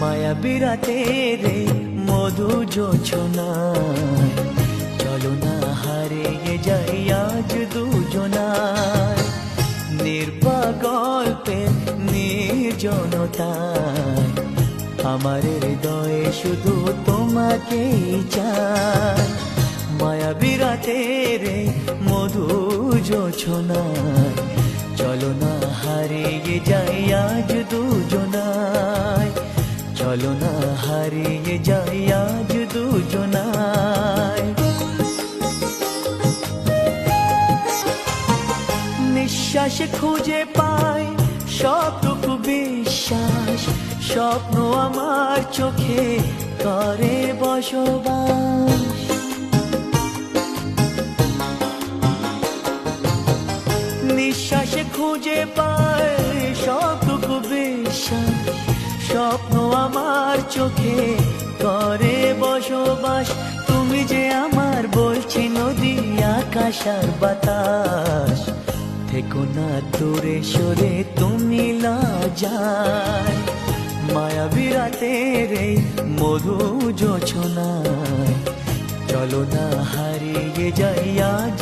মায়াবী রাতের এই মধু জোছনায় চলো না হারিয়ে যাই আজ দুজনায়। নির্বাগল্পের নির্জনতায় আমার হৃদয়ে শুধু তোমাকেই চাই। মায়াবী রাতের এই মধু জোছনায় চলো না হারিয়ে যাই আজ দুজনায়। চলো না হারিয়ে যাই আজ দুজনায়। নিঃশ্বাসে খুঁজে পাই সবটুকু বিশ্বাস, স্বপ্ন আমার চোখে করে বসবাস। নিঃশ্বাসে খুঁজে পাই সবটুকু বিশ্বাস, স্বপ্ন আমার চোখে করে বসবাস। তুমি যে আমার বলছি নদী আকাশ আর বাতাস, থেকো না দূরে সরে তুমি লজ্জায়। মায়াবী রাতের এই মধু জোছনায় চলো না হারিয়ে যাই আজ